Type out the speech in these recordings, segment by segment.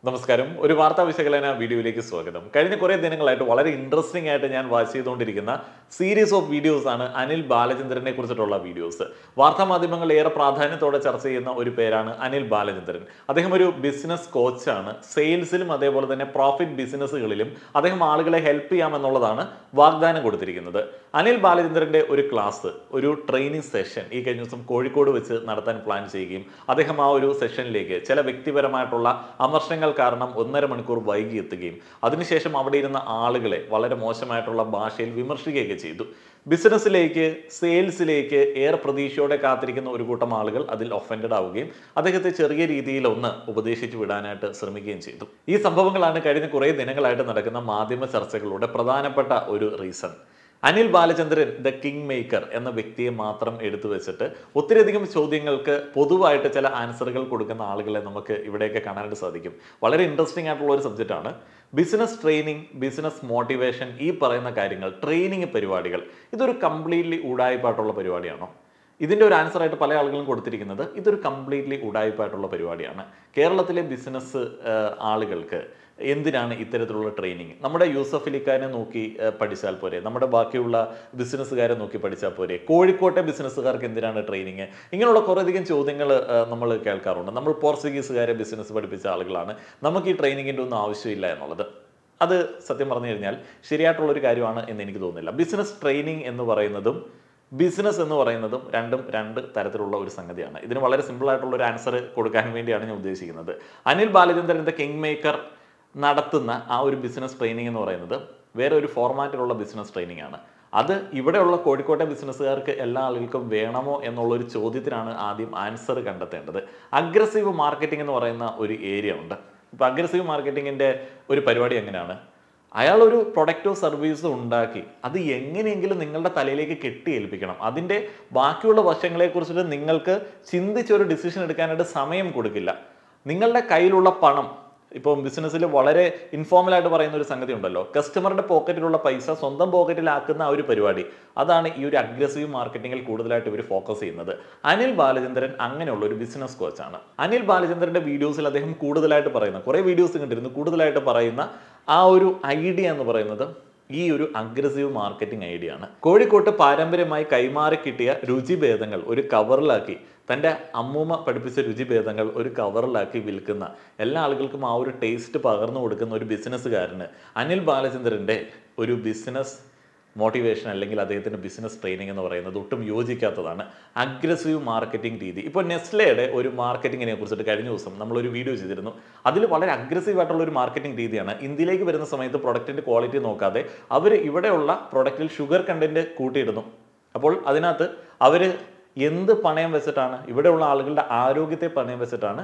നമസ്കാരം. ഒരു വാർത്താ വിശകലന വീഡിയോയിലേക്ക് സ്വാഗതം. കഴിഞ്ഞ കുറേ ദിനങ്ങളായിട്ട് വളരെ ഇൻട്രസ്റ്റിംഗ് ആയിട്ട് ഞാൻ വാച്ച് ചെയ്തുകൊണ്ടിരിക്കുന്ന സീരീസ് ഓഫ് വീഡിയോസ് ആണ് അനിൽ ബാലചന്ദ്രനെ കുറിച്ചിട്ടുള്ള വീഡിയോസ്. വാർത്താ മാധ്യമങ്ങൾ ഏറെ പ്രാധാന്യത്തോടെ ചർച്ച ചെയ്യുന്ന ഒരു പേരാണ് അനിൽ ബാലചന്ദ്രൻ. അദ്ദേഹം ഒരു ബിസിനസ് കോച്ചാണ്. സെയിൽസിലും അതേപോലെ തന്നെ പ്രോഫിറ്റ് ബിസിനസ്സുകളിലും അദ്ദേഹം ആളുകളെ ഹെൽപ്പ് ചെയ്യാമെന്നുള്ളതാണ് വാഗ്ദാനം കൊടുത്തിരിക്കുന്നത്. അനിൽ ബാലചന്ദ്രന്റെ ഒരു ക്ലാസ്, ഒരു ട്രെയിനിങ് സെഷൻ ഈ കഴിഞ്ഞ ദിവസം കോഴിക്കോട് വെച്ച് നടത്താൻ പ്ലാൻ ചെയ്യുകയും അദ്ദേഹം ആ ഒരു സെഷനിലേക്ക് ചില വ്യക്തിപരമായിട്ടുള്ള അമർഷങ്ങൾ കാരണം 1.5 മണിക്കൂർ വൈകി എത്തുകയും അതിനുശേഷം അവിടെ ഇരുന്ന ആളുകളെ വളരെ മോശമായിട്ടുള്ള ഭാഷയിൽ വിമർശിക്കുകയൊക്കെ ചെയ്തു. ബിസിനസ്സിലേക്ക്, സെയിൽസിലേക്ക് ഏറെ പ്രതീക്ഷയോടെ കാത്തിരിക്കുന്ന ഒരു കൂട്ടം ആളുകൾ അതിൽ ഒഫൻഡഡ് ആവുകയും അദ്ദേഹത്തെ ചെറിയ രീതിയിൽ ഒന്ന് ഉപദേശിച്ചു വിടാനായിട്ട് ശ്രമിക്കുകയും ചെയ്തു. ഈ സംഭവങ്ങളാണ് കഴിഞ്ഞ കുറേ ദിനങ്ങളായിട്ട് നടക്കുന്ന മാധ്യമ ചർച്ചകളുടെ പ്രധാനപ്പെട്ട ഒരു reason. Anil Balachandran the king maker എന്ന വ്യക്തിയെ മാത്രം എടുത്തു വെച്ചിട്ട് ഒത്തിരിയധികം ചോദ്യങ്ങൾക്ക് പൊതുവായിട്ട് ചില ആൻസറുകൾ കൊടുക്കുന്ന ആളുകളെ നമുക്ക് ഇവിടെയൊക്കെ കാണാനായിട്ട് സാധിക്കും. വളരെ ഇൻട്രസ്റ്റിംഗ് ആയിട്ടുള്ള ഒരു സബ്ജക്റ്റാണ് ബിസിനസ് ട്രെയിനിങ്, ബിസിനസ് മോട്ടിവേഷൻ. ഈ പറയുന്ന കാര്യങ്ങൾ, ട്രെയിനിങ് പരിപാടികൾ, ഇതൊരു കംപ്ലീറ്റ്ലി ഉടായിപ്പായിട്ടുള്ള പരിപാടിയാണോ? ഇതിൻ്റെ ഒരു ആൻസറായിട്ട് പല ആളുകളും കൊടുത്തിരിക്കുന്നത് ഇതൊരു കംപ്ലീറ്റ്ലി ഉടായിപ്പായിട്ടുള്ള പരിപാടിയാണ്. കേരളത്തിലെ ബിസിനസ് ആളുകൾക്ക് എന്തിനാണ് ഇത്തരത്തിലുള്ള ട്രെയിനിങ്? നമ്മുടെ യൂസഫ് അലിഖാനെ നോക്കി പഠിച്ചാൽ പോരെ? നമ്മുടെ ബാക്കിയുള്ള ബിസിനസ്സുകാരെ നോക്കി പഠിച്ചാൽ പോരെ? കോഴിക്കോട്ടെ ബിസിനസ്സുകാർക്ക് എന്തിനാണ് ട്രെയിനിങ്? ഇങ്ങനെയുള്ള കുറേയധികം ചോദ്യങ്ങൾ നമ്മൾ കേൾക്കാറുണ്ട്. നമ്മൾ പോർച്ചുഗീസുകാരെ ബിസിനസ് പഠിപ്പിച്ച ആളുകളാണ്, നമുക്ക് ഈ ട്രെയിനിങ്ങിൻ്റെ ഒന്നും ആവശ്യമില്ല എന്നുള്ളത്. അത് സത്യം പറഞ്ഞു കഴിഞ്ഞാൽ ശരിയായിട്ടുള്ളൊരു കാര്യമാണ് എന്ന് എനിക്ക് തോന്നുന്നില്ല. ബിസിനസ് ട്രെയിനിങ് എന്ന് പറയുന്നതും ബിസിനസ് എന്ന് പറയുന്നതും രണ്ട് തരത്തിലുള്ള ഒരു സംഗതിയാണ്. ഇതിന് വളരെ സിമ്പിൾ ആയിട്ടുള്ള ഒരു ആൻസർ കൊടുക്കാൻ വേണ്ടിയാണ് ഞാൻ ഉദ്ദേശിക്കുന്നത്. അനിൽ ബാലചന്ദ്രൻ്റെ കിങ് മേക്കർ നടത്തുന്ന ആ ഒരു ബിസിനസ് ട്രെയിനിങ് എന്ന് പറയുന്നത് വേറെ ഒരു ഫോർമാറ്റിലുള്ള ബിസിനസ് ട്രെയിനിങ് ആണ്. അത് ഇവിടെയുള്ള കോഴിക്കോട്ടെ ബിസിനസ്സുകാർക്ക് എല്ലാ ആളുകൾക്കും വേണമോ എന്നുള്ളൊരു ചോദ്യത്തിനാണ് ആദ്യം ആൻസർ കണ്ടെത്തേണ്ടത്. അഗ്രസീവ് മാർക്കറ്റിംഗ് എന്ന് പറയുന്ന ഒരു ഏരിയ ഉണ്ട്. ഇപ്പോൾ അഗ്രസീവ് മാർക്കറ്റിങ്ങിൻ്റെ ഒരു പരിപാടി എങ്ങനെയാണ്? അയാൾ ഒരു പ്രൊഡക്റ്റോ സർവീസോ ഉണ്ടാക്കി അത് എങ്ങനെയെങ്കിലും നിങ്ങളുടെ തലയിലേക്ക് കെട്ടിയേൽപ്പിക്കണം. അതിൻ്റെ ബാക്കിയുള്ള വശങ്ങളെക്കുറിച്ചിട്ട് നിങ്ങൾക്ക് ചിന്തിച്ചൊരു ഡിസിഷൻ എടുക്കാനായിട്ട് സമയം കൊടുക്കില്ല. നിങ്ങളുടെ കയ്യിലുള്ള പണം, ഇപ്പോൾ ബിസിനസ്സിൽ വളരെ ഇൻഫോർമലായിട്ട് പറയുന്ന ഒരു സംഗതി ഉണ്ടല്ലോ, കസ്റ്റമറുടെ പോക്കറ്റിലുള്ള പൈസ സ്വന്തം പോക്കറ്റിലാക്കുന്ന ആ ഒരു പരിപാടി, അതാണ് ഈ ഒരു അഗ്രസീവ് മാർക്കറ്റിങ്ങിൽ കൂടുതലായിട്ട് ഇവർ ഫോക്കസ് ചെയ്യുന്നത്. അനിൽ ബാലചന്ദ്രൻ അങ്ങനെയുള്ള ഒരു ബിസിനസ് കോച്ചാണ്. അനിൽ ബാലചന്ദ്രന്റെ വീഡിയോസിൽ അദ്ദേഹം കൂടുതലായിട്ട് പറയുന്ന, കുറേ വീഡിയോസ് കണ്ടിരുന്നു, കൂടുതലായിട്ട് പറയുന്ന ആ ഒരു ഐഡിയ എന്ന് പറയുന്നത് ഈ ഒരു അഗ്രസീവ് മാർക്കറ്റിംഗ് ഐഡിയ ആണ്. കോഴിക്കോട്ട് പാരമ്പര്യമായി കൈമാറി കിട്ടിയ രുചിഭേദങ്ങൾ ഒരു കവറിലാക്കി, തൻ്റെ അമ്മൂമ്മ പഠിപ്പിച്ച രുചിഭേദങ്ങൾ ഒരു കവറിലാക്കി വിൽക്കുന്ന, എല്ലാ ആളുകൾക്കും ആ ഒരു ടേസ്റ്റ് പകർന്നു കൊടുക്കുന്ന ഒരു ബിസിനസ്സുകാരന് അനിൽ ബാലചന്ദ്രൻ്റെ ഒരു ബിസിനസ് മോട്ടിവേഷൻ അല്ലെങ്കിൽ അദ്ദേഹത്തിൻ്റെ ബിസിനസ് ട്രെയിനിങ് എന്ന് പറയുന്നത് ഒട്ടും യോജിക്കാത്തതാണ്. അഗ്രസീവ് മാർക്കറ്റിംഗ് രീതി. ഇപ്പോൾ നെസ്ലയുടെ ഒരു മാർക്കറ്റിങ്ങിനെ കുറിച്ചിട്ട് കഴിഞ്ഞ ദിവസം നമ്മളൊരു വീഡിയോ ചെയ്തിരുന്നു. അതിൽ വളരെ അഗ്രസീവ് ആയിട്ടുള്ള ഒരു മാർക്കറ്റിംഗ് രീതിയാണ്. ഇന്ത്യയിലേക്ക് വരുന്ന സമയത്ത് പ്രൊഡക്റ്റിൻ്റെ ക്വാളിറ്റി നോക്കാതെ അവർ ഇവിടെയുള്ള പ്രൊഡക്റ്റിൽ ഷുഗർ കണ്ടന്റ് കൂട്ടിയിടുന്നു. അപ്പോൾ അതിനകത്ത് അവർ എന്ത് പണയം വെച്ചിട്ടാണ്, ഇവിടെയുള്ള ആളുകളുടെ ആരോഗ്യത്തെ പണയം വെച്ചിട്ടാണ്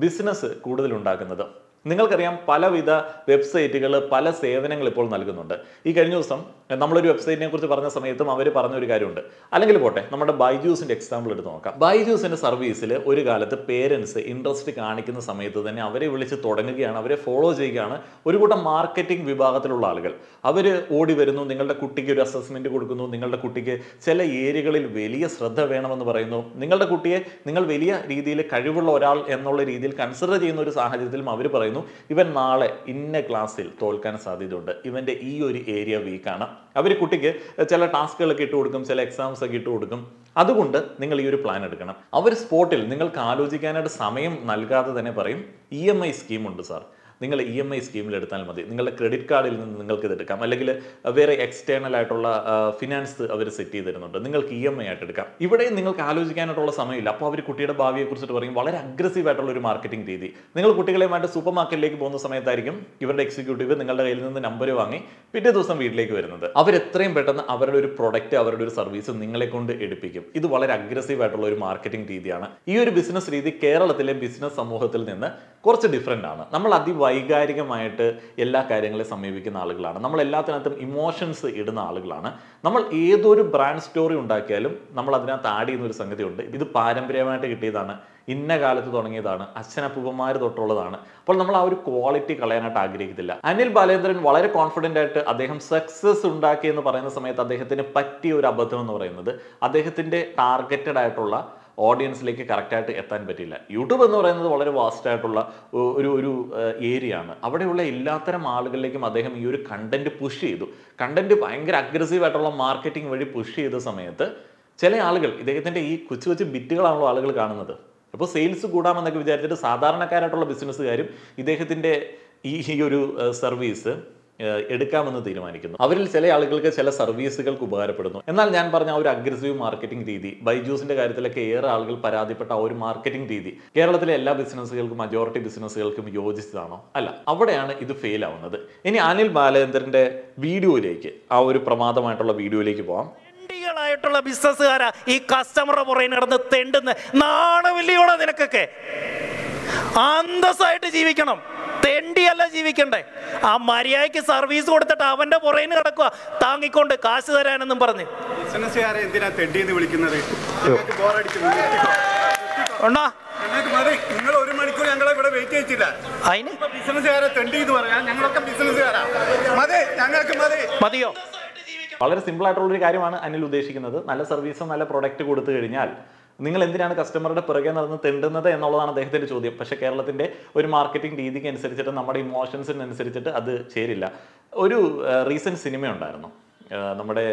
ബിസിനസ് കൂടുതൽ ഉണ്ടാക്കുന്നത്. നിങ്ങൾക്കറിയാം, പലവിധ വെബ്സൈറ്റുകൾ പല സേവനങ്ങൾ ഇപ്പോൾ നൽകുന്നുണ്ട്. ഈ കഴിഞ്ഞ ദിവസം നമ്മളൊരു വെബ്സൈറ്റിനെ കുറിച്ച് പറഞ്ഞ സമയത്തും അവർ പറഞ്ഞൊരു കാര്യമുണ്ട്. അല്ലെങ്കിൽ പോട്ടെ, നമ്മുടെ ബൈജൂസിൻ്റെ എക്സാമ്പിൾ എടുത്ത് നോക്കാം. ബൈജൂസിൻ്റെ സർവീസിൽ ഒരു കാലത്ത് പേരൻസ് ഇൻട്രസ്റ്റ് കാണിക്കുന്ന സമയത്ത് തന്നെ അവരെ വിളിച്ച് തുടങ്ങുകയാണ്, അവരെ ഫോളോ ചെയ്യുകയാണ് ഒരു കൂട്ടം മാർക്കറ്റിംഗ് വിഭാഗത്തിലുള്ള ആളുകൾ. അവർ ഓടി വരുന്നു, നിങ്ങളുടെ കുട്ടിക്ക് ഒരു അസസ്മെൻറ്റ് കൊടുക്കുന്നു, നിങ്ങളുടെ കുട്ടിക്ക് ചില ഏരിയകളിൽ വലിയ ശ്രദ്ധ വേണമെന്ന് പറയുന്നു, നിങ്ങളുടെ കുട്ടിയെ നിങ്ങൾ വലിയ രീതിയിൽ കഴിവുള്ള ഒരാൾ എന്നുള്ള രീതിയിൽ കൺസിഡർ ചെയ്യുന്ന ഒരു സാഹചര്യത്തിലും അവർ പറയുന്നു, ഇവൻ നാളെ ഇന്ന ക്ലാസ്സിൽ തോൽക്കാൻ സാധ്യതയുണ്ട്, ഇവൻ്റെ ഈ ഒരു ഏരിയ വീക്കാണ്. അവർ കുട്ടിക്ക് ചില ടാസ്കുകളൊക്കെ ഇട്ട് കൊടുക്കും, ചില എക്സാംസ് ഒക്കെ ഇട്ട് കൊടുക്കും. അതുകൊണ്ട് നിങ്ങൾ ഈ ഒരു പ്ലാൻ എടുക്കണം. അവർ സ്പോട്ടിൽ നിങ്ങൾക്ക് ആലോചിക്കാനായിട്ട് സമയം നൽകാതെ തന്നെ പറയും, EMI സ്കീം ഉണ്ട് സാർ, നിങ്ങൾ EMI സ്കീമിൽ എടുത്താൽ മതി, നിങ്ങളുടെ ക്രെഡിറ്റ് കാർഡിൽ നിന്ന് നിങ്ങൾക്ക് ഇത് എടുക്കാം, അല്ലെങ്കിൽ വേറെ എക്സ്റ്റേണൽ ആയിട്ടുള്ള ഫിനാൻസ് അവർ സെറ്റ് ചെയ്ത് തരുന്നുണ്ട്, നിങ്ങൾക്ക് EMI ആയിട്ട് എടുക്കാം. ഇവിടെ നിങ്ങൾക്ക് ആലോചിക്കാനായിട്ടുള്ള സമയമില്ല. അപ്പോൾ അവർ കുട്ടിയുടെ ഭാവിയെ കുറിച്ചിട്ട് പറയും. വളരെ അഗ്രസീവ് ആയിട്ടുള്ള ഒരു മാർക്കറ്റിംഗ് രീതി. നിങ്ങൾ കുട്ടികളുമായിട്ട് സൂപ്പർ മാർക്കറ്റിലേക്ക് പോകുന്ന സമയത്തായിരിക്കും ഇവരുടെ എക്സിക്യൂട്ടീവ് നിങ്ങളുടെ കയ്യിൽ നിന്ന് നമ്പർ വാങ്ങി പിറ്റേ ദിവസം വീട്ടിലേക്ക് വരുന്നത്. അവരെത്രയും പെട്ടെന്ന് അവരുടെ ഒരു പ്രൊഡക്റ്റ്, അവരുടെ ഒരു സർവീസ് നിങ്ങളെ കൊണ്ട് എടുപ്പിക്കും. ഇത് വളരെ അഗ്രസീവ് ആയിട്ടുള്ള ഒരു മാർക്കറ്റിംഗ് രീതിയാണ്. ഈ ഒരു ബിസിനസ് രീതി കേരളത്തിലെ ബിസിനസ് സമൂഹത്തിൽ നിന്ന് കുറച്ച് ഡിഫറെൻ്റ് ആണ്. നമ്മൾ വൈകാരികമായിട്ട് എല്ലാ കാര്യങ്ങളെയും സമീപിക്കുന്ന ആളുകളാണ്. നമ്മൾ എല്ലാത്തിനകത്തും ഇമോഷൻസ് ഇടുന്ന ആളുകളാണ്. നമ്മൾ ഏതൊരു ബ്രാൻഡ് സ്റ്റോറി ഉണ്ടാക്കിയാലും നമ്മൾ അതിനകത്ത് ആഡ് ചെയ്യുന്ന ഒരു സംഗതിയുണ്ട്, ഇത് പാരമ്പര്യമായിട്ട് കിട്ടിയതാണ്, ഇന്ന കാലത്ത് തുടങ്ങിയതാണ്, അച്ഛനപ്പൂപ്പന്മാർ തൊട്ടുള്ളതാണ്. അപ്പോൾ നമ്മൾ ആ ഒരു ക്വാളിറ്റി കളയാനായിട്ട് ആഗ്രഹിക്കത്തില്ല. അനിൽ ബാലചന്ദ്രൻ വളരെ കോൺഫിഡൻ്റ് ആയിട്ട് അദ്ദേഹം സക്സസ് ഉണ്ടാക്കി എന്ന് പറയുന്ന സമയത്ത് അദ്ദേഹത്തിന് പറ്റിയ ഒരു അബദ്ധം എന്ന് പറയുന്നത് അദ്ദേഹത്തിൻ്റെ ടാർഗറ്റഡ് ആയിട്ടുള്ള ഓഡിയൻസിലേക്ക് കറക്റ്റായിട്ട് എത്താൻ പറ്റില്ല. യൂട്യൂബ് എന്ന് പറയുന്നത് വളരെ വാസ്റ്റ് ആയിട്ടുള്ള ഒരു ഏരിയ ആണ്. അവിടെയുള്ള എല്ലാത്തരം ആളുകളിലേക്കും അദ്ദേഹം ഈ ഒരു കണ്ടന്റ് പുഷ് ചെയ്തു. കണ്ടന്റ് ഭയങ്കര അഗ്രസീവ് ആയിട്ടുള്ള മാർക്കറ്റിംഗ് വഴി പുഷ് ചെയ്ത സമയത്ത് ചില ആളുകൾ, ഇദ്ദേഹത്തിൻ്റെ ഈ കൊച്ചു കൊച്ചു ബിറ്റുകളാണല്ലോ ആളുകൾ കാണുന്നത്, അപ്പോൾ സെയിൽസ് കൂടാമെന്നൊക്കെ വിചാരിച്ചിട്ട് സാധാരണക്കാരായിട്ടുള്ള ബിസിനസ്സുകാരും ഇദ്ദേഹത്തിൻ്റെ ഈ ഒരു സർവീസ് എടുക്കാമെന്ന് തീരുമാനിക്കുന്നു. അവരിൽ ചില ആളുകൾക്ക് ചില സർവീസുകൾക്ക് ഉപകാരപ്പെടുന്നു. എന്നാൽ ഞാൻ പറഞ്ഞ ആ ഒരു അഗ്രസീവ് മാർക്കറ്റിംഗ് രീതി, ബൈജൂസിന്റെ കാര്യത്തിലൊക്കെ ഏറെ ആളുകൾ പരാതിപ്പെട്ട ആ ഒരു മാർക്കറ്റിംഗ് രീതി കേരളത്തിലെ എല്ലാ ബിസിനസ്സുകൾക്കും, മജോറിറ്റി ബിസിനസ്സുകൾക്കും യോജിച്ചതാണോ? അല്ല. അവിടെയാണ് ഇത് ഫെയിൽ ആവുന്നത്. ഇനി അനിൽ ബാലചന്ദ്രന്റെ വീഡിയോയിലേക്ക്, ആ ഒരു പ്രമാദമായിട്ടുള്ള വീഡിയോയിലേക്ക് പോവാം. ായിട്ടുള്ള ബിസിനസ്സുകാരാ ഈ കസ്റ്റമറുടെ പുറകെ നടന്ന് തെണ്ടുന്ന നാണമില്ലയോടെ നിനക്കൊക്കെ. അന്തസ്സായിട്ട് ജീവിക്കണം, തെണ്ടിയല്ല ജീവിക്കണ്ടേ. ആ മര്യാദയ്ക്ക് സർവീസ് കൊടുത്തിട്ട് അവന്റെ പുറകിന് കിടക്കുക താങ്ങിക്കൊണ്ട് കാശ് തരാനെന്നും പറഞ്ഞ്. ബിസിനസ്സുകാരെ എന്തിനാ തെണ്ടിയെന്ന് വിളിക്കുന്നത്? നിങ്ങൾ 1 മണിക്കൂർ ഞങ്ങളെ ഇവിടെ വെയിറ്റ് ചെയ്യിച്ചില്ല. അതിന് ബിസിനസ്സുകാരെ തെണ്ടി എന്ന് പറയാം. ഞങ്ങളൊക്കെ ബിസിനസ്സുകാരാ. മതി, ഞങ്ങൾക്ക് മതിയോ? വളരെ സിമ്പിൾ ആയിട്ടുള്ളൊരു കാര്യമാണ് അനിൽ ഉദ്ദേശിക്കുന്നത്. നല്ല സർവീസും നല്ല പ്രൊഡക്റ്റ് കൊടുത്തു കഴിഞ്ഞാൽ നിങ്ങൾ എന്തിനാണ് കസ്റ്റമറുടെ പിറകെ നടന്ന് തെണ്ടുന്നത് എന്നുള്ളതാണ് അദ്ദേഹത്തിൻ്റെ ചോദ്യം. പക്ഷേ കേരളത്തിൻ്റെ ഒരു മാർക്കറ്റിംഗ് രീതിക്ക് അനുസരിച്ചിട്ട്, നമ്മുടെ ഇമോഷൻസിനനുസരിച്ചിട്ട് അത് ചേരില്ല. ഒരു റീസെൻറ്റ് സിനിമ ഉണ്ടായിരുന്നു, നമ്മുടെ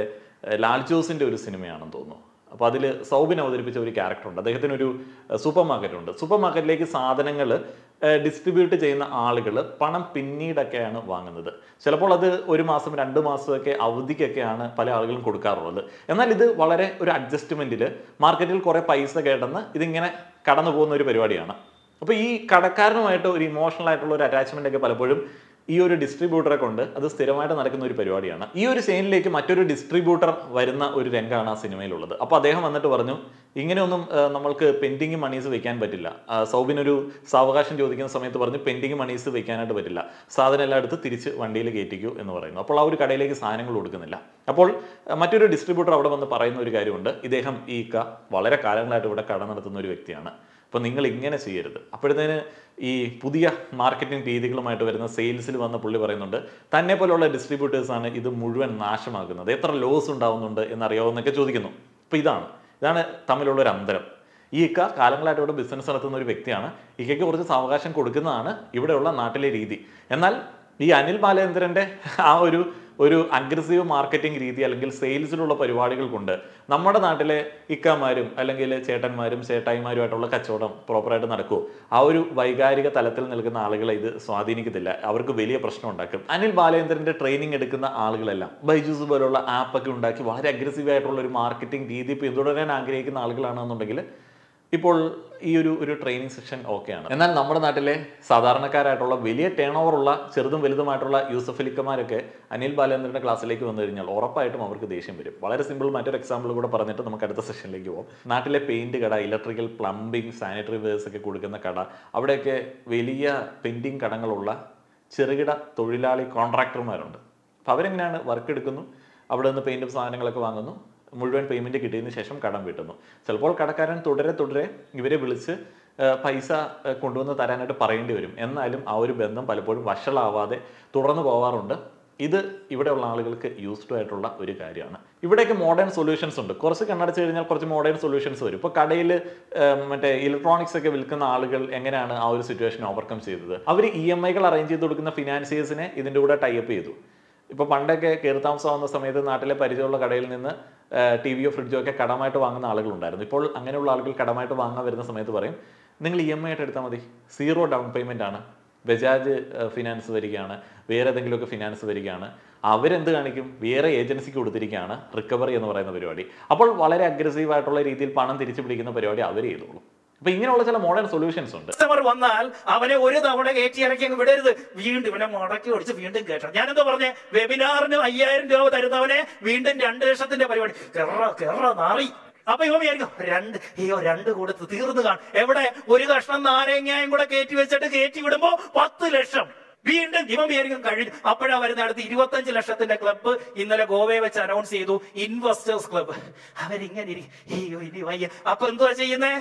ലാൽ ജോസിൻ്റെ ഒരു സിനിമയാണെന്ന് തോന്നുന്നു. അപ്പോൾ അതിൽ സൗബിൻ അവതരിപ്പിച്ച ഒരു ക്യാരക്ടറുണ്ട്. അദ്ദേഹത്തിനൊരു സൂപ്പർ മാർക്കറ്റ് ഉണ്ട്. സൂപ്പർ മാർക്കറ്റിലേക്ക് സാധനങ്ങൾ ഡിസ്ട്രിബ്യൂട്ട് ചെയ്യുന്ന ആളുകൾ പണം പിന്നീടൊക്കെയാണ് വാങ്ങുന്നത്. ചിലപ്പോൾ അത് 1 മാസം 2 മാസമൊക്കെ അവധിക്കൊക്കെയാണ് പല ആളുകളും കൊടുക്കാറുള്ളത്. എന്നാൽ ഇത് വളരെ ഒരു അഡ്ജസ്റ്റ്മെൻറ്റിൽ മാർക്കറ്റിൽ കുറേ പൈസ കേട്ടെന്ന് ഇതിങ്ങനെ കടന്നു പോകുന്ന ഒരു പരിപാടിയാണ്. അപ്പോൾ ഈ കടക്കാരനുമായിട്ട് ഒരു ഇമോഷണൽ ആയിട്ടുള്ള ഒരു അറ്റാച്ച്മെൻ്റ് ഒക്കെ പലപ്പോഴും ഈ ഒരു ഡിസ്ട്രിബ്യൂട്ടറെ കൊണ്ട് അത് സ്ഥിരമായിട്ട് നടക്കുന്ന ഒരു പരിപാടിയാണ്. ഈ ഒരു ചെയിനിലേക്ക് മറ്റൊരു ഡിസ്ട്രിബ്യൂട്ടർ വരുന്ന ഒരു രംഗമാണ് ആ സിനിമയിലുള്ളത്. അപ്പോൾ അദ്ദേഹം വന്നിട്ട് പറഞ്ഞു, ഇങ്ങനെയൊന്നും നമ്മൾക്ക് പെൻഡിങ് മണീസ് വെക്കാൻ പറ്റില്ല. സൗബിനൊരു സാവകാശം ചോദിക്കുന്ന സമയത്ത് പറഞ്ഞു, പെൻഡിങ് മണീസ് വെക്കാനായിട്ട് പറ്റില്ല, സാധനം എല്ലാം എടുത്ത് തിരിച്ച് വണ്ടിയിൽ കയറ്റിക്കൂ എന്ന് പറയുന്നു. അപ്പോൾ ആ ഒരു കടയിലേക്ക് സാധനങ്ങൾ കൊടുക്കുന്നില്ല. അപ്പോൾ മറ്റൊരു ഡിസ്ട്രിബ്യൂട്ടർ അവിടെ വന്ന് പറയുന്ന ഒരു കാര്യമുണ്ട്, ഇദ്ദേഹം ഈ വളരെ കാലങ്ങളായിട്ട് ഇവിടെ കട നടത്തുന്ന ഒരു വ്യക്തിയാണ്, അപ്പോൾ നിങ്ങൾ ഇങ്ങനെ ചെയ്യരുത്. അപ്പോഴത്തേന് ഈ പുതിയ മാർക്കറ്റിംഗ് രീതികളുമായിട്ട് വരുന്ന സെയിൽസിൽ വന്ന പുള്ളി പറയുന്നുണ്ട്, തന്നെ പോലെയുള്ള ഡിസ്ട്രിബ്യൂട്ടേഴ്സാണ് ഇത് മുഴുവൻ നാശമാക്കുന്നത്, എത്ര ലോസ് ഉണ്ടാവുന്നുണ്ട് എന്നറിയാവുന്നൊക്കെ ചോദിക്കുന്നു. അപ്പോൾ ഇതാണ് തമ്മിലുള്ളൊരു അന്തരം. ഈ കാലങ്ങളായിട്ട് ഇവിടെ ബിസിനസ് നടത്തുന്ന ഒരു വ്യക്തിയാണ്. ഇക്കയ്ക്ക് കുറച്ച് സാവകാശം കൊടുക്കുന്നതാണ് ഇവിടെയുള്ള നാട്ടിലെ രീതി. എന്നാൽ ഈ അനിൽ ബാലചന്ദ്രൻ്റെ ആ ഒരു അഗ്രസീവ് മാർക്കറ്റിംഗ് രീതി അല്ലെങ്കിൽ സെയിൽസിലുള്ള പരിപാടികൾ കൊണ്ട് നമ്മുടെ നാട്ടിലെ ഇക്കമാരും അല്ലെങ്കിൽ ചേട്ടന്മാരും ചേട്ടായിമാരുമായിട്ടുള്ള കച്ചവടം പ്രോപ്പറായിട്ട് നടക്കുമോ? ആ ഒരു വൈകാരിക തലത്തിൽ നിൽക്കുന്ന ആളുകളെ ഇത് സ്വാധീനിക്കത്തില്ല, അവർക്ക് വലിയ പ്രശ്നം ഉണ്ടാക്കും. അനിൽ ബാലചന്ദ്രൻ്റെ ട്രെയിനിങ് എടുക്കുന്ന ആളുകളെല്ലാം ബൈജൂസ് പോലുള്ള ആപ്പൊക്കെ ഉണ്ടാക്കി വളരെ അഗ്രസീവ് ആയിട്ടുള്ള ഒരു മാർക്കറ്റിംഗ് രീതി പിന്തുടരാൻ ആഗ്രഹിക്കുന്ന ആളുകളാണെന്നുണ്ടെങ്കിൽ ഇപ്പോൾ ഈ ഒരു ട്രെയിനിങ് സെക്ഷൻ ഓക്കെയാണ്. എന്നാൽ നമ്മുടെ നാട്ടിലെ സാധാരണക്കാരായിട്ടുള്ള വലിയ ടേൺ ഓവറുള്ള ചെറുതും വലുതുമായിട്ടുള്ള യൂസഫലിക്കമാരൊക്കെ അനിൽ ബാലചന്ദ്രൻ്റെ ക്ലാസ്സിലേക്ക് വന്നു കഴിഞ്ഞാൽ ഉറപ്പായിട്ടും അവർക്ക് ദേഷ്യം വരും. വളരെ സിമ്പിൾ മറ്റൊരു എക്സാമ്പിൾ കൂടെ പറഞ്ഞിട്ട് നമുക്ക് അടുത്ത സെഷനിലേക്ക് പോകാം. നാട്ടിലെ പെയിൻറ് കട, ഇലക്ട്രിക്കൽ, പ്ലംബിംഗ്, സാനിറ്ററി വെയർസ് ഒക്കെ കൊടുക്കുന്ന കട, അവിടെയൊക്കെ വലിയ പെയിൻറ്റിങ് കടങ്ങളുള്ള ചെറുകിട തൊഴിലാളി കോൺട്രാക്ടർമാരുണ്ട്. അപ്പോൾ അവരെങ്ങനെയാണ് വർക്ക് എടുക്കുന്നു, അവിടെ നിന്ന് പെയിൻറ്റും സാധനങ്ങളൊക്കെ വാങ്ങുന്നു, മുഴുവൻ പേയ്മെൻറ്റ് കിട്ടിയതിന് ശേഷം കടം വീട്ടുന്നു. ചിലപ്പോൾ കടക്കാരൻ തുടരെ ഇവരെ വിളിച്ച് പൈസ കൊണ്ടുവന്ന് തരാനായിട്ട് പറയേണ്ടി വരും. എന്നാലും ആ ഒരു ബന്ധം പലപ്പോഴും വഷളാവാതെ തുടർന്ന് പോവാറുണ്ട്. ഇത് ഇവിടെയുള്ള ആളുകൾക്ക് യൂസ്ഡ് ആയിട്ടുള്ള ഒരു കാര്യമാണ്. ഇവിടെയൊക്കെ മോഡേൺ സൊല്യൂഷൻസ് ഉണ്ട്. കുറച്ച് കണ്ണടച്ച് കഴിഞ്ഞാൽ കുറച്ച് മോഡേൺ സൊല്യൂഷൻസ് വരും. ഇപ്പോൾ കടയിൽ മറ്റേ ഇലക്ട്രോണിക്സ് ഒക്കെ വിൽക്കുന്ന ആളുകൾ എങ്ങനെയാണ് ആ ഒരു സിറ്റുവേഷൻ ഓവർകം ചെയ്തത്? അവർ EMI അറേഞ്ച് ചെയ്ത് കൊടുക്കുന്ന ഫിനാൻസിയേഴ്സിനെ ഇതിൻ്റെ കൂടെ ടൈപ്പ് ചെയ്തു. ഇപ്പോൾ പണ്ടൊക്കെ കയറി താമസമാകുന്ന സമയത്ത് നാട്ടിലെ പരിചയമുള്ള കടയിൽ നിന്ന് ടിവിയോ ഫ്രിഡ്ജോ ഒക്കെ കടമായിട്ട് വാങ്ങുന്ന ആളുകളുണ്ടായിരുന്നു. ഇപ്പോൾ അങ്ങനെയുള്ള ആളുകൾ കടമായിട്ട് വാങ്ങാൻ വരുന്ന സമയത്ത് പറയും, നിങ്ങൾ EMI ആയിട്ട് എടുത്താൽ മതി, 0 ഡൗൺ പേയ്മെൻ്റ് ആണ്, ബജാജ് ഫിനാൻസ് വരികയാണ്, വേറെ ഏതെങ്കിലുമൊക്കെ ഫിനാൻസ് വരികയാണ്. അവരെന്ത് കാണിക്കും? വേറെ ഏജൻസിക്ക് കൊടുത്തിരിക്കുകയാണ് റിക്കവറി എന്ന് പറയുന്ന പരിപാടി. അപ്പോൾ വളരെ അഗ്രസീവായിട്ടുള്ള രീതിയിൽ പണം തിരിച്ചു പിടിക്കുന്ന പരിപാടി അവർ ചെയ്തോളും. അപ്പൊ ഇങ്ങനെയുള്ള ചില മോഡേൺ സൊല്യൂഷൻസ് ഉണ്ട്. കസ്റ്റമർ വന്നാൽ അവനെ ഒരു തവണ കയറ്റി ഇറക്കി അങ്ങ് വിടരുത്, വീണ്ടും ഇവനെ മുടക്കി ഒടിച്ച് വീണ്ടും കയറ്റണം. ഞാനെന്താ പറഞ്ഞേ, വെബിനാറിന് 5000 രൂപ തരുന്നവനെ വീണ്ടും 2 ലക്ഷത്തിന്റെ പരിപാടി, കേറ നാറി. അപ്പൊ ഇവ വിചാരിക്കും 2 കൊടുത്ത് തീർന്നു കാണും. എവിടെ ഒരു കഷ്ണം നാരങ്ങയും കൂടെ കയറ്റി വെച്ചിട്ട് കയറ്റി വിടുമ്പോ 10 ലക്ഷം വീണ്ടും ഇവൻ വിചാരിക്കും കഴിഞ്ഞു. അപ്പോഴാ വരുന്ന അടുത്ത് 25 ലക്ഷത്തിന്റെ ക്ലബ്ബ് ഇന്നലെ ഗോവയെ വെച്ച് അനൗൺസ് ചെയ്തു, ഇൻവെസ്റ്റേഴ്സ് ക്ലബ്ബ്. അവരിങ്ങനെ ഇനി വയ്യ. അപ്പൊ എന്തുവാ ചെയ്യുന്നേ?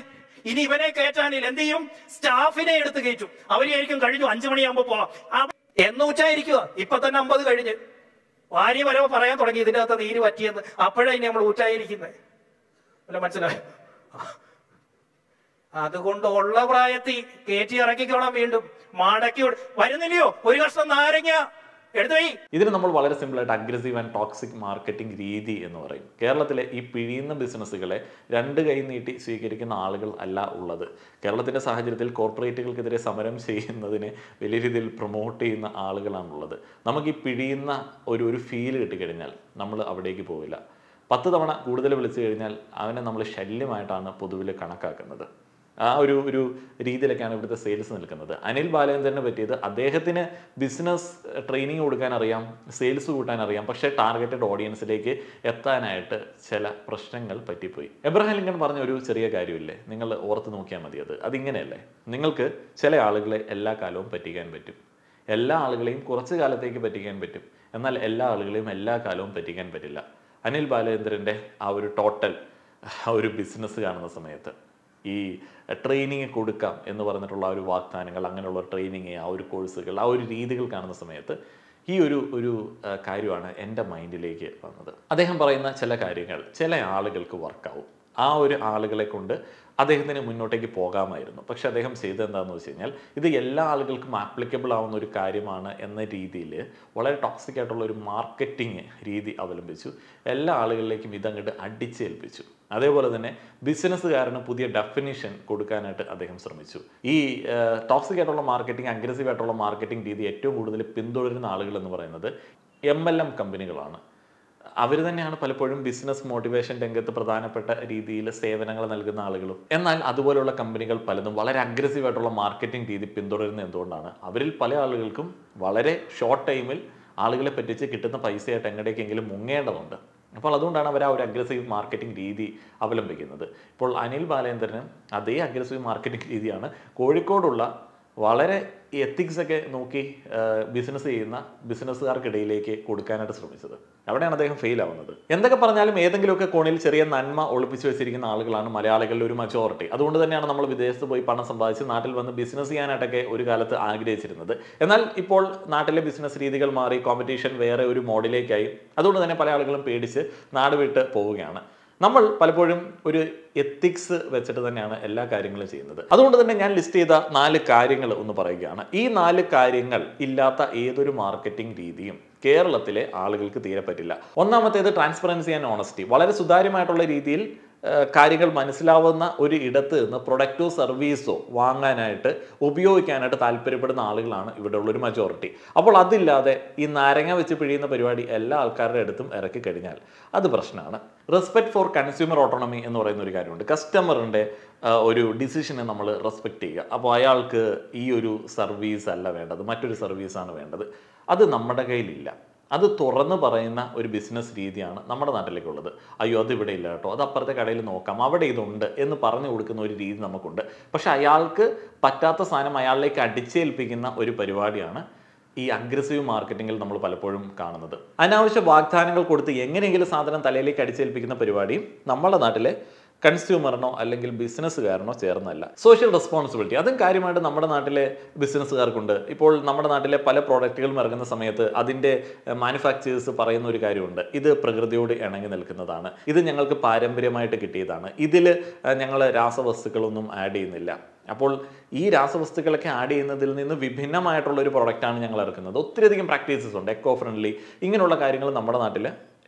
ഇനി ഇവനെ കയറ്റാനില്ല, എന്ത് ചെയ്യും? സ്റ്റാഫിനെ എടുത്ത് കയറ്റും. അവരായിരിക്കും കഴിഞ്ഞു 5 മണിയാകുമ്പോ പോവാം എന്നൂറ്റായിരിക്കുക. ഇപ്പൊ തന്നെ 50 കഴിഞ്ഞ് ഭാര്യ വരവ് പറയാൻ തുടങ്ങി ഇതിന്റെ അകത്ത് നീര് പറ്റിയെന്ന്. അപ്പോഴാ ഇനി നമ്മൾ ഊറ്റായിരിക്കുന്നത്. അല്ല, മനസ്സിലായോ? അതുകൊണ്ട് ഉള്ള പ്രായത്തിൽ കയറ്റി ഇറക്കിക്കോളാം. വീണ്ടും മടക്കി വരുന്നില്ലയോ ഒരു കഷ്ണം നാരങ്ങ എടുത്തുപോയി. ഇതിന് നമ്മൾ വളരെ സിമ്പിളായിട്ട് അഗ്രസീവ് ആൻഡ് ടോക്സിക് മാർക്കറ്റിംഗ് രീതി എന്ന് പറയും. കേരളത്തിലെ ഈ പിഴിയുന്ന ബിസിനസ്സുകളെ രണ്ട് കൈ നീട്ടി സ്വീകരിക്കുന്ന ആളുകൾ അല്ല ഉള്ളത്. കേരളത്തിൻ്റെ സാഹചര്യത്തിൽ കോർപ്പറേറ്റുകൾക്കെതിരെ സമരം ചെയ്യുന്നതിനെ വലിയ രീതിയിൽ പ്രൊമോട്ട് ചെയ്യുന്ന ആളുകളാണുള്ളത്. നമുക്ക് ഈ പിഴിയുന്ന ഒരു ഫീൽ കിട്ടിക്കഴിഞ്ഞാൽ നമ്മൾ അവിടേക്ക് പോവില്ല. 10 തവണ കൂടുതൽ വിളിച്ചു കഴിഞ്ഞാൽ അവനെ നമ്മൾ ശല്യമായിട്ടാണ് പൊതുവിൽ കണക്കാക്കുന്നത്. ആ ഒരു രീതിയിലൊക്കെയാണ് ഇവിടുത്തെ സെയിൽസ് നിൽക്കുന്നത്. അനിൽ ബാലചന്ദ്രനെ പറ്റിയത് അദ്ദേഹത്തിന് ബിസിനസ് ട്രെയിനിങ് കൊടുക്കാൻ അറിയാം, സെയിൽസ് കൂട്ടാൻ അറിയാം, പക്ഷേ ടാർഗറ്റഡ് ഓഡിയൻസിലേക്ക് എത്താനായിട്ട് ചില പ്രശ്നങ്ങൾ പറ്റിപ്പോയി. എബ്രഹാം ലിങ്കൺ പറഞ്ഞ ഒരു ചെറിയ കാര്യമില്ലേ, നിങ്ങൾ ഓർത്ത് നോക്കിയാൽ മതി. അതിങ്ങനെയല്ലേ, നിങ്ങൾക്ക് ചില ആളുകളെ എല്ലാ കാലവും പറ്റിക്കാൻ പറ്റും, എല്ലാ ആളുകളെയും കുറച്ച് കാലത്തേക്ക് പറ്റിക്കാൻ പറ്റും, എന്നാൽ എല്ലാ ആളുകളെയും എല്ലാ കാലവും പറ്റിക്കാൻ പറ്റില്ല. അനിൽ ബാലചന്ദ്രൻ്റെ ആ ഒരു ടോട്ടൽ ഒരു ബിസിനസ് കാണുന്ന സമയത്ത് ഈ ട്രെയിനിങ് കൊടുക്കാം എന്ന് പറഞ്ഞിട്ടുള്ള ആ ഒരു വാഗ്ദാനങ്ങൾ, അങ്ങനെയുള്ള ട്രെയിനിങ്, ആ ഒരു കോഴ്സുകൾ, ആ ഒരു രീതികൾ കാണുന്ന സമയത്ത് ഈ ഒരു കാര്യമാണ് എൻ്റെ മൈൻഡിലേക്ക് വന്നത്. അദ്ദേഹം പറയുന്ന ചില കാര്യങ്ങൾ ചില ആളുകൾക്ക് വർക്കാവും. ആ ഒരു ആളുകളെ കൊണ്ട് അദ്ദേഹത്തിന് മുന്നോട്ടേക്ക് പോകാമായിരുന്നു. പക്ഷെ അദ്ദേഹം ചെയ്തത് എന്താണെന്ന് വെച്ച് കഴിഞ്ഞാൽ ഇത് എല്ലാ ആളുകൾക്കും ആപ്ലിക്കബിൾ ആവുന്ന ഒരു കാര്യമാണ് എന്ന രീതിയിൽ വളരെ ടോക്സിക് ആയിട്ടുള്ള ഒരു മാർക്കറ്റിംഗ് രീതി അവലംബിച്ചു. എല്ലാ ആളുകളിലേക്കും ഇതങ്ങോട്ട് അടിച്ചേൽപ്പിച്ചു. അതേപോലെ തന്നെ ബിസിനസ്സുകാരന് പുതിയ ഡെഫിനിഷൻ കൊടുക്കാനായിട്ട് അദ്ദേഹം ശ്രമിച്ചു. ഈ ടോക്സിക് ആയിട്ടുള്ള മാർക്കറ്റിംഗ്, അഗ്രസീവ് ആയിട്ടുള്ള മാർക്കറ്റിംഗ് രീതി ഏറ്റവും കൂടുതൽ പിന്തുടരുന്ന ആളുകൾ എന്ന് പറയുന്നത് MLM കമ്പനികളാണ്. അവർ തന്നെയാണ് പലപ്പോഴും ബിസിനസ് മോട്ടിവേഷൻ രംഗത്ത് പ്രധാനപ്പെട്ട രീതിയിൽ സേവനങ്ങൾ നൽകുന്ന ആളുകളും. എന്നാൽ അതുപോലുള്ള കമ്പനികൾ പലതും വളരെ അഗ്രസീവായിട്ടുള്ള മാർക്കറ്റിംഗ് രീതി പിന്തുടരുന്നത് എന്തുകൊണ്ടാണ്? അവരിൽ പല ആളുകൾക്കും വളരെ ഷോർട്ട് ടൈമിൽ ആളുകളെ പറ്റിച്ച് കിട്ടുന്ന പൈസയായിട്ട് എങ്ങടേക്കെങ്കിലും മുങ്ങേണ്ടതുണ്ട്. അപ്പോൾ അതുകൊണ്ടാണ് അവർ ആ ഒരു അഗ്രസീവ് മാർക്കറ്റിംഗ് രീതി അവലംബിക്കുന്നത്. ഇപ്പോൾ അനിൽ ബാലചന്ദ്രനും അതേ അഗ്രസീവ് മാർക്കറ്റിംഗ് രീതിയാണ് കോഴിക്കോടുള്ള വളരെ എത്തിക്സ് ഒക്കെ നോക്കി ബിസിനസ് ചെയ്യുന്ന ബിസിനസ്സുകാർക്കിടയിലേക്ക് കൊടുക്കാനായിട്ട് ശ്രമിച്ചത്. അവിടെയാണ് അദ്ദേഹം ഫെയിൽ ആവുന്നത്. എന്തൊക്കെ പറഞ്ഞാലും ഏതെങ്കിലുമൊക്കെ കോണിൽ ചെറിയ നന്മ ഒളിപ്പിച്ചു വെച്ചിരിക്കുന്ന ആളുകളാണ് മലയാളികളുടെ ഒരു മജോറിറ്റി. അതുകൊണ്ട് തന്നെയാണ് നമ്മൾ വിദേശത്ത് പോയി പണം സമ്പാദിച്ച് നാട്ടിൽ വന്ന് ബിസിനസ് ചെയ്യാനായിട്ടൊക്കെ ഒരു കാലത്ത് ആഗ്രഹിച്ചിരുന്നത്. എന്നാൽ ഇപ്പോൾ നാട്ടിലെ ബിസിനസ് രീതികൾ മാറി, കോമ്പറ്റീഷൻ വേറെ ഒരു മോഡിലേക്കായി. അതുകൊണ്ട് തന്നെ പല ആളുകളും പേടിച്ച് നാട് വിട്ട് പോവുകയാണ്. നമ്മൾ പലപ്പോഴും ഒരു എത്തിക്സ് വെച്ചിട്ട് തന്നെയാണ് എല്ലാ കാര്യങ്ങളും ചെയ്യുന്നത്. അതുകൊണ്ട് തന്നെ ഞാൻ ലിസ്റ്റ് ചെയ്ത 4 കാര്യങ്ങൾ ഒന്ന് പറയുകയാണ്. ഈ 4 കാര്യങ്ങൾ ഇല്ലാത്ത ഏതൊരു മാർക്കറ്റിംഗ് രീതിയും കേരളത്തിലെ ആളുകൾക്ക് തീരെ പറ്റില്ല. ഒന്നാമത്തേത് ട്രാൻസ്പെറൻസി ആൻഡ് ഓണസ്റ്റി. വളരെ സുതാര്യമായിട്ടുള്ള രീതിയിൽ കാര്യങ്ങൾ മനസ്സിലാവുന്ന ഒരു ഇടത്ത് നിന്ന് പ്രൊഡക്റ്റോ സർവീസോ വാങ്ങാനായിട്ട് ഉപയോഗിക്കാനായിട്ട് താല്പര്യപ്പെടുന്ന ആളുകളാണ് ഇവിടെ ഉള്ളൊരു മജോറിറ്റി. അപ്പോൾ അതില്ലാതെ ഈ നാരങ്ങ വെച്ച് പിഴിയുന്ന പരിപാടി എല്ലാ ആൾക്കാരുടെ അടുത്തും ഇറക്കി കഴിഞ്ഞാൽ അത് പ്രശ്നമാണ്. റെസ്പെക്ട് ഫോർ കൺസ്യൂമർ ഓട്ടോണമി എന്ന് പറയുന്ന ഒരു കാര്യമുണ്ട്. കസ്റ്റമറിൻ്റെ ഒരു ഡിസിഷനെ നമ്മൾ റെസ്പെക്റ്റ് ചെയ്യുക. അപ്പോൾ അയാൾക്ക് ഈ ഒരു സർവീസ് അല്ല വേണ്ടത്, മറ്റൊരു സർവീസാണ് വേണ്ടത്. അത് നമ്മുടെ കയ്യിലില്ല. അത് തുറന്ന് പറയുന്ന ഒരു ബിസിനസ് രീതിയാണ് നമ്മുടെ നാട്ടിലേക്കുള്ളത്. അയ്യോ അത് ഇവിടെ ഇല്ല കേട്ടോ, അത് അപ്പുറത്തെ കടയിൽ നോക്കാം, അവിടെ ഇതുണ്ട് എന്ന് പറഞ്ഞു കൊടുക്കുന്ന ഒരു രീതി നമുക്കുണ്ട്. പക്ഷെ അയാൾക്ക് പറ്റാത്ത സാധനം അയാളിലേക്ക് അടിച്ചേൽപ്പിക്കുന്ന ഒരു പരിപാടിയാണ് ഈ അഗ്രസീവ് മാർക്കറ്റിങ്ങിൽ നമ്മൾ പലപ്പോഴും കാണുന്നത്. അനാവശ്യ വാഗ്ദാനങ്ങൾ കൊടുത്ത് എങ്ങനെയെങ്കിലും സാധനം തലയിലേക്ക് അടിച്ചേൽപ്പിക്കുന്ന പരിപാടിയും നമ്മുടെ നാട്ടിലെ കൺസ്യൂമറിനോ അല്ലെങ്കിൽ ബിസിനസ്സുകാരനോ ചേർന്നല്ല. സോഷ്യൽ റെസ്പോൺസിബിലിറ്റി അതും കാര്യമായിട്ട് നമ്മുടെ നാട്ടിലെ ബിസിനസ്സുകാർക്കുണ്ട്. ഇപ്പോൾ നമ്മുടെ നാട്ടിലെ പല പ്രോഡക്റ്റുകളും ഇറങ്ങുന്ന സമയത്ത് അതിൻ്റെ മാനുഫാക്ചേഴ്സ് പറയുന്ന ഒരു കാര്യമുണ്ട്, ഇത് പ്രകൃതിയോട് ഇണങ്ങി നിൽക്കുന്നതാണ്, ഇത് ഞങ്ങൾക്ക് പാരമ്പര്യമായിട്ട് കിട്ടിയതാണ്, ഇതിൽ ഞങ്ങൾ രാസവസ്തുക്കളൊന്നും ആഡ് ചെയ്യുന്നില്ല. അപ്പോൾ ഈ രാസവസ്തുക്കളൊക്കെ ആഡ് ചെയ്യുന്നതിൽ നിന്ന് വിഭിന്നമായിട്ടുള്ള ഒരു പ്രോഡക്റ്റാണ് ഞങ്ങൾ ഇറക്കുന്നത്. ഒത്തിരിയധികം പ്രാക്ടീസസ് ഉണ്ട്, എക്കോ ഫ്രണ്ട്ലി, ഇങ്ങനെയുള്ള കാര്യങ്ങൾ നമ്മുടെ നാട്ടിൽ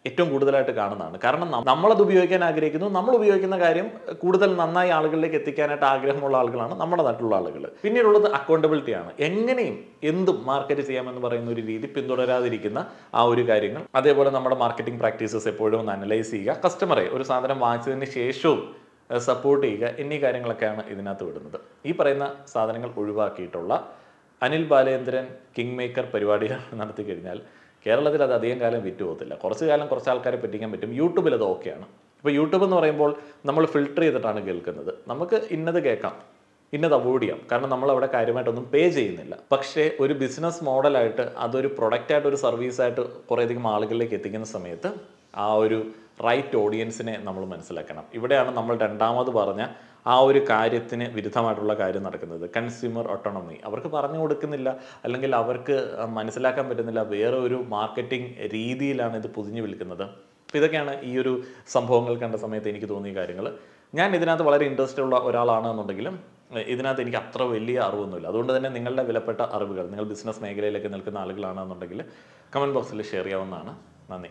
ഏറ്റവും കൂടുതലായിട്ട് കാണുന്നതാണ്. കാരണം നമ്മളത് ഉപയോഗിക്കാൻ ആഗ്രഹിക്കുന്നു, നമ്മൾ ഉപയോഗിക്കുന്ന കാര്യം കൂടുതൽ നന്നായി ആളുകളിലേക്ക് എത്തിക്കാനായിട്ട് ആഗ്രഹമുള്ള ആളുകളാണ് നമ്മുടെ നാട്ടിലുള്ള ആളുകൾ. പിന്നീടുള്ളത് അക്കൗണ്ടബിലിറ്റിയാണ്. എങ്ങനെയും എന്തും മാർക്കറ്റ് ചെയ്യാമെന്ന് പറയുന്ന ഒരു രീതി പിന്തുടരാതിരിക്കുന്ന ആ ഒരു കാര്യങ്ങൾ. അതേപോലെ നമ്മുടെ മാർക്കറ്റിംഗ് പ്രാക്ടീസസ് എപ്പോഴും ഒന്ന് അനലൈസ് ചെയ്യുക, കസ്റ്റമറെ ഒരു സാധനം വാങ്ങിച്ചതിന് ശേഷവും സപ്പോർട്ട് ചെയ്യുക എന്നീ കാര്യങ്ങളൊക്കെയാണ് ഇതിനകത്ത് വിടുന്നത്. ഈ പറയുന്ന സാധനങ്ങൾ ഒഴിവാക്കിയിട്ടുള്ള അനിൽ ബാലചന്ദ്രൻ കിങ് മേക്കർ പരിപാടികൾ നടത്തി കഴിഞ്ഞാൽ കേരളത്തിൽ അത് അധികം കാലം വിറ്റ് പോകത്തില്ല. കുറച്ച് കാലം കുറച്ച് ആൾക്കാരെ പറ്റിക്കാൻ പറ്റും. യൂട്യൂബിൽ അത് ഓക്കെയാണ്. ഇപ്പോൾ യൂട്യൂബ് എന്ന് പറയുമ്പോൾ നമ്മൾ ഫിൽട്ടർ ചെയ്തിട്ടാണ് കേൾക്കുന്നത്. നമുക്ക് ഇന്നത് കേൾക്കാം, ഇന്നത് അവോയ്ഡ് ചെയ്യാം, കാരണം നമ്മൾ അവിടെ കാര്യമായിട്ടൊന്നും പേ ചെയ്യുന്നില്ല. പക്ഷേ ഒരു ബിസിനസ് മോഡലായിട്ട് അതൊരു പ്രൊഡക്റ്റായിട്ട് ഒരു സർവീസായിട്ട് കുറേയധികം ആളുകളിലേക്ക് എത്തിക്കുന്ന സമയത്ത് ആ ഒരു റൈറ്റ് ഓഡിയൻസിനെ നമ്മൾ മനസ്സിലാക്കണം. ഇവിടെയാണ് നമ്മൾ രണ്ടാമത് പറഞ്ഞ ആ ഒരു കാര്യത്തിന് വിരുദ്ധമായിട്ടുള്ള കാര്യം നടക്കുന്നത്. കൺസ്യൂമർ ഓട്ടോണമി അവർക്ക് പറഞ്ഞു കൊടുക്കുന്നില്ല, അല്ലെങ്കിൽ അവർക്ക് മനസ്സിലാക്കാൻ പറ്റുന്നില്ല, വേറെ ഒരു മാർക്കറ്റിംഗ് രീതിയിലാണ് ഇത് പൊതിഞ്ഞു വിൽക്കുന്നത്. അപ്പോൾ ഇതൊക്കെയാണ് ഈ ഒരു സംഭവങ്ങൾ കണ്ട സമയത്ത് എനിക്ക് തോന്നിയ കാര്യങ്ങൾ. ഞാൻ ഇതിനകത്ത് വളരെ ഇൻട്രസ്റ്റ് ഉള്ള ഒരാളാണെന്നുണ്ടെങ്കിലും ഇതിനകത്ത് എനിക്ക് അത്ര വലിയ അറിവൊന്നുമില്ല. അതുകൊണ്ട് തന്നെ നിങ്ങളുടെ വിലപ്പെട്ട അറിവുകൾ, നിങ്ങൾ ബിസിനസ് മേഖലയിലൊക്കെ നിൽക്കുന്ന ആളുകളാണെന്നുണ്ടെങ്കിൽ കമൻറ്റ് ബോക്സിൽ ഷെയർ ചെയ്യാവുന്നതാണ്. നന്ദി.